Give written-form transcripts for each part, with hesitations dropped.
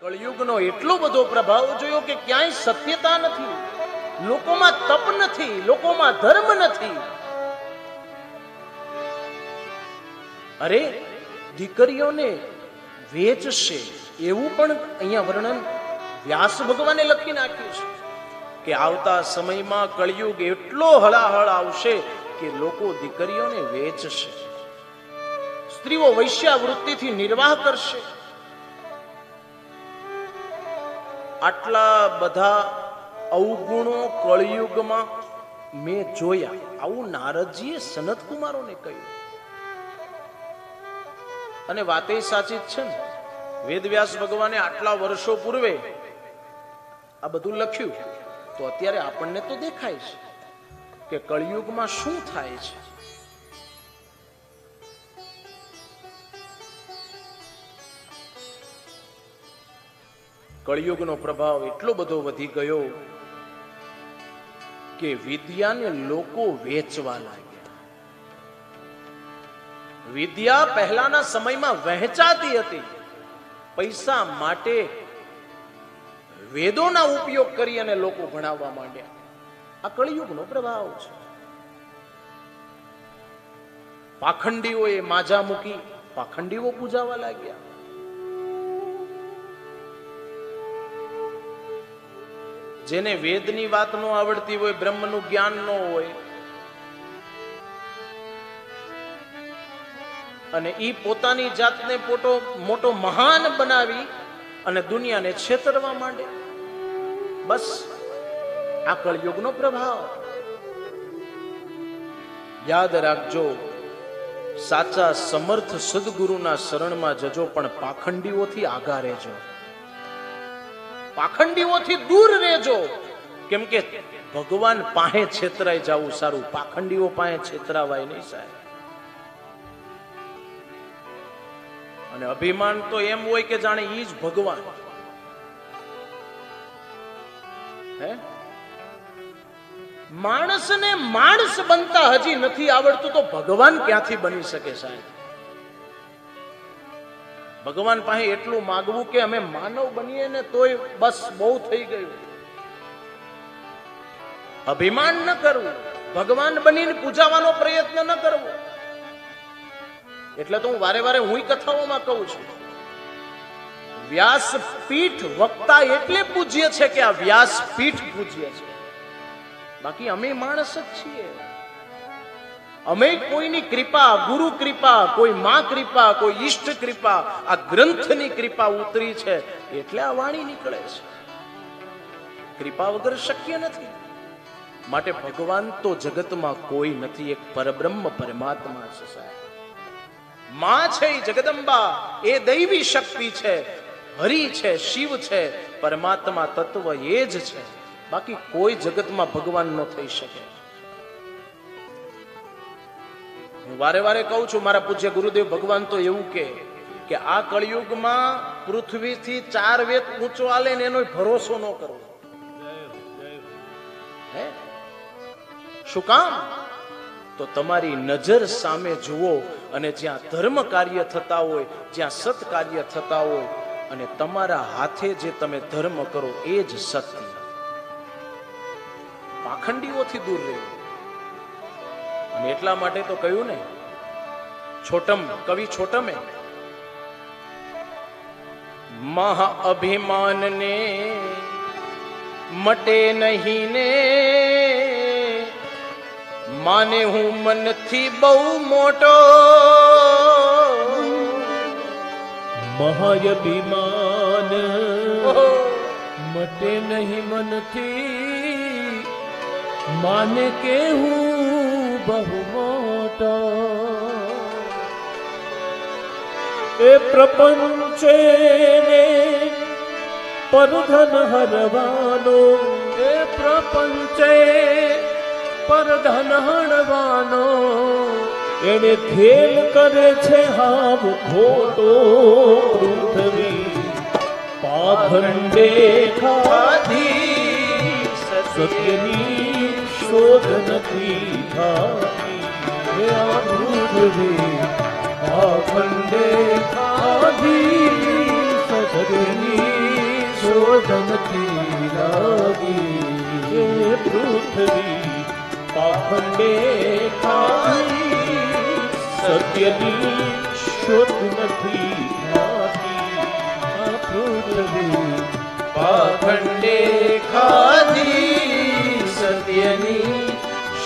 કળિયુગનો એટલો બધો પ્રભાવ જોયો કે ક્યાંય સત્યતા નથી, લોકોમાં તપ નથી, લોકોમાં ધર્મ નથી. અરે દીકરીઓને વેચશે એવું પણ અહીંયા વર્ણન વ્યાસ ભગવાને લખી નાખ્યું છે કે આવતા સમયમાં કળિયુગ એટલો હળાહળ આવશે કે લોકો દીકરીઓને વેચશે, સ્ત્રીઓ વૈશ્યાવૃત્તિથી નિર્વાહ કરશે. આટલા બધા અવગુણો કળિયુગમાં મેં જોયા, આવું નારદજીએ સનત કુમારોને કહ્યું. અને વાત એ સાચી જ છે ને, વેદવ્યાસ ભગવાને આટલા વર્ષો પૂર્વે આ બધું લખ્યું તો અત્યારે આપણને તો દેખાય છે કે કળિયુગમાં શું થાય છે. કળિયુગનો પ્રભાવ એટલો બધો વધી ગયો કે વિદ્યાને લોકો વેચવા લાગ્યા. વિદ્યા પહેલાના સમયમાં વહેંચાતી હતી, પૈસા માટે વેદોના ઉપયોગ કરી અને લોકો ભણાવવા માંડ્યા. આ કળિયુગનો પ્રભાવ છે. પાખંડીઓએ માજા મૂકી, પાખંડીઓ પૂજાવા લાગ્યા. જેને વેદની વાત ન આવડતી હોય, બ્રહ્મનું જ્ઞાન ન હોય, અને ઈ પોતાની જાતને મોટો મહાન બનાવી અને દુનિયાને છેતરવા માંડે. બસ આ કળિયુગનો પ્રભાવ. યાદ રાખજો, સાચા સમર્થ સદગુરુના શરણમાં જજો, પણ પાખંડીઓથી આગા રહેજો, પાખંડીઓથી દૂર રહેજો. કેમ કે ભગવાન પાસે છેતરાઈ જવું સારું, પાખંડીઓ પાસે છેતરાવાય નહીં સાહેબ. અને અભિમાન તો એમ હોય કે જાણે ઈ જ ભગવાન. હે, માણસને માણસ બનતા હજી નથી આવડતું તો ભગવાન ક્યાંથી બની શકે સાહેબ? ભગવાન પાસે એટલું માગવું કે અમે માનવ બનીએ ને તોય બસ બહુ થઈ ગયું. અભિમાન ન કરવું, ભગવાન બનીને પૂજાવાનો પ્રયત્ન ન કરવો. એટલે તો હું વારે વારે હું કથાઓમાં કહું છું, વ્યાસપીઠ વક્તા એટલે પૂજ્ય છે કે આ વ્યાસપીઠ પૂજ્ય છે, બાકી અમે માણસ જ છીએ. અમે કોઈની કૃપા, ગુરુ કૃપા, કોઈ માં કૃપા, કોઈ ઈષ્ટ કૃપા, આ ગ્રંથની કૃપા ઉતરી છે એટલે આ વાણી નીકળે છે. કૃપા વગર શક્ય નથી. માટે ભગવાન તો જગતમાં કોઈ નથી, એક પરબ્રહ્મ પરમાત્મા છે સાહેબ. માં છે જગદંબા, એ દૈવી શક્તિ છે, હરિ છે, શિવ છે, પરમાત્મા તત્વ એ જ છે. બાકી કોઈ જગતમાં ભગવાન ન થઈ શકે. હું વારે વારે કહું છું, મારા પૂજ્ય ગુરુદેવ ભગવાન તો એવું કે આ કળિયુગમાં પૃથ્વીથી 4 વેદ ઊંચો આલે ને એનો ભરોસો ન કરવો. હે, શું કામ? તો તમારી નજર સામે જુઓ અને જ્યાં ધર્મ કાર્ય થતા હોય, જ્યાં સત કાર્ય થતા હોય અને તમારા હાથે જે તમે ધર્મ કરો એ જ સત્ય. પાખંડીઓથી દૂર રહેવું. અને એટલા માટે તો કહ્યું ને, છોટમ કવિ છોટમે મહા અભિમાન ને મટે નહીં ને, માને હું મનથી બહુ મોટો. મહાઅભિમાન મટે નહીં મનથી, માને કે હું બહુ મોટો. એ પ્રપંચે ને પરધન હરવાનો, એ પ્રપંચે પરધન હરવાનો, એને ખેલ કરે છે હાવ ખોટો. પૃથ્વી પાખંડે ખાધી, સત્યની શોધ નથી થાતી. આ પૃથ્વી પાખંડે ખાધી, સત્યની શોધ નથી લાગી. એ પૃથ્વી પાખંડે ખાઈ, સત્યની શોધ નથી લાગી. આ પૃથ્વી પાખંડે ખાધી, સત્યની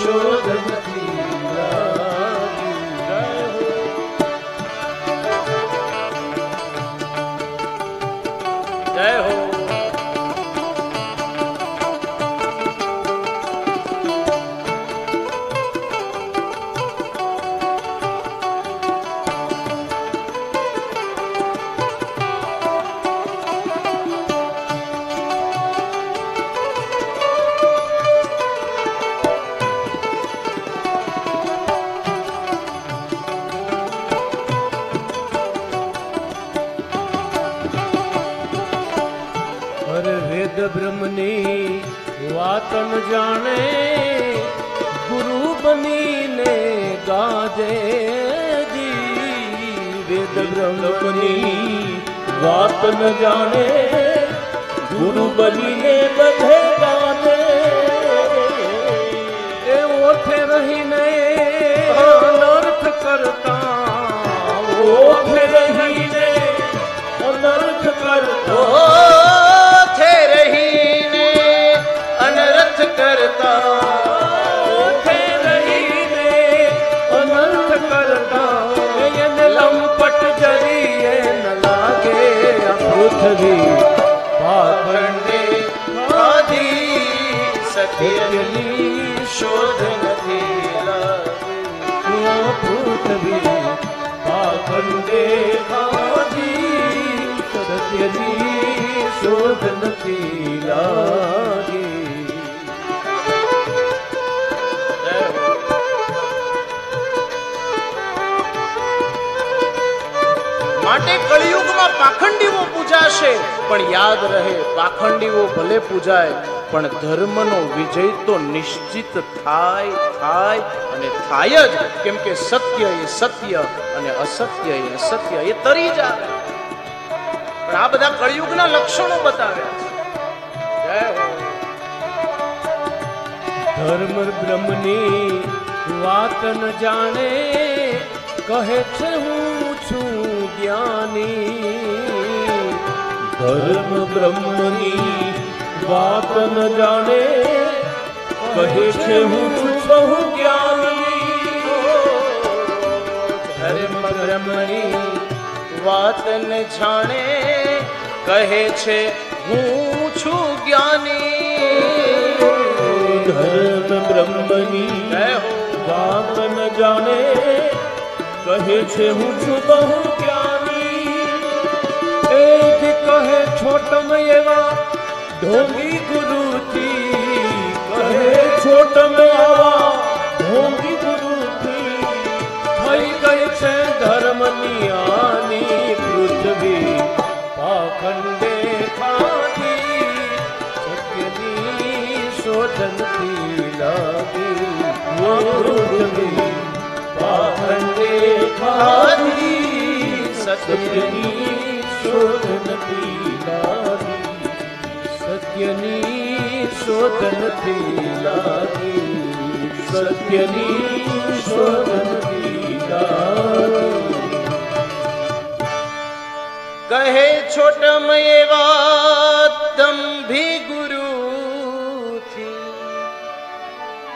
શોધ નથી લાગી. જય હો. બ્રહ્મની વાત ન જાણે, ગુરુ બનીને ગાજે જી. વેદ બ્રહ્મની વાત ન જાણે, ગુરુ બનીને બધે ગાજે. એ ઓઠે રહીને અનર્થ કરતા, ઓઠે રહીને અનર્થ કરતા, પાખંડે ખાધી, સત્યની શોધ નથી લાગી. પૃથ્વી પાખંડે ખાધી, સત્યની શોધ નથી લાગી. માટે કળિયુગમાં પાખંડીઓ પૂજાશે, પણ યાદ રહે પાખંડીઓ ભલે પૂજાય પણ ધર્મનો વિજય તો નિશ્ચિત થાય થાય અને થાય જ. કેમ કે સત્ય એ સત્ય અને અસત્ય એ અસત્ય, એ તરી જ આવે. પણ આ બધા કળિયુગના લક્ષણો બતાવ્યા છે. જય હો. ધર્મ બ્રહ્મની વાત ન જાણે, કહે છે હું છું જ્ઞાની. ધર્મ બ્રહ્મની વાત ન જાણે, કહે છે હું છું બહુ જ્ઞાની. ધર્મ બ્રહ્મની વાત ન જાણે, કહે છે હું છું જ્ઞાની. ધર્મ બ્રહ્મની વાત ન જાણે, કહે છે હું છું બહુ જ્ઞાની. એ જ કહે છોટમ એવા ઢોંગી ગુરુથી, કહે છોટમ એવા ઢોંગી ગુરુથી. થઈ ગઈ છે ધર્મની આની પૃથ્વી પાખંડે ખાધી, સત્યની શોધ નથી લાગી. પૃથ્વી પાખંડે ખાધી, સત્યની શોધ નથી લાગી. સત્યની શોધ નથી લાગી. સત્યની શોધ નથી લાગી. કહે છોટમ એવા દંભી ગુરુથી,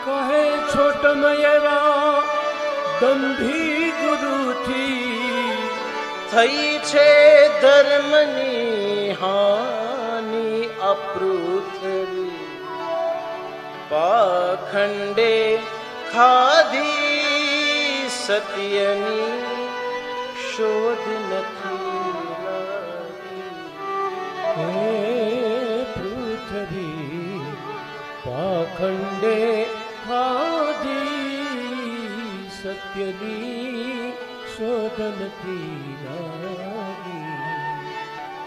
કહે છોટમ એવા દંભી ગુરુથી. થઈ છે ધર્મની હાનિ અપૃથ્વી પાખંડે ખાધી, સત્યની શોધ નથી લાગી. હે પૃથ્વી પાખંડે ખાધી, સત્યની શોધ નથી લાગી.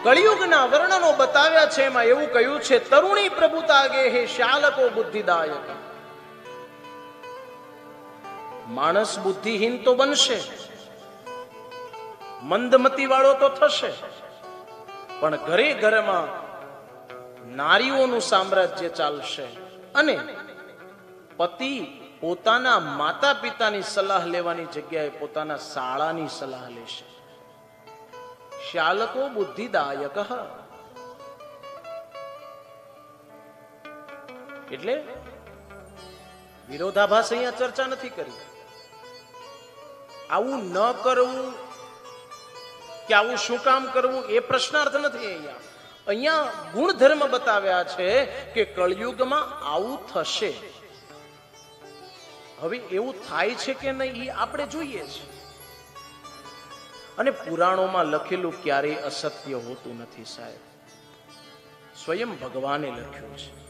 કળિયુગના વર્ણનો બતાવ્યા છે. એમાં એવું કહ્યું છે, તરુણી પ્રભુતાગે હે શાલકો બુદ્ધિદાયક. માણસ બુદ્ધિહીન તો બનશે, મંદમતી વાળો તો થશે, પણ ઘરે ઘરમાં નારીઓનું સામ્રાજ્ય ચાલશે અને પતિ પોતાના માતા પિતાની સલાહ લેવાની જગ્યાએ પોતાના શાળાની સલાહ લેશે. શાલકો બુદ્ધિદાયક. એટલે વિરોધાભાસ અહીંયા ચર્ચા નથી કરી. આવું ન કરવું કે આવું શું કામ કરવું એ પ્રશ્નાર્થ નથી. અહીંયા ગુણધર્મ બતાવ્યા છે કે કળિયુગમાં આવું થશે. હવે એવું થાય છે કે નહીં એ આપણે જોઈએ છે. અને પુરાણોમાં લખેલું ક્યારેય અસત્ય હોતું નથી સાહેબ. સ્વયં ભગવાને લખ્યું છે.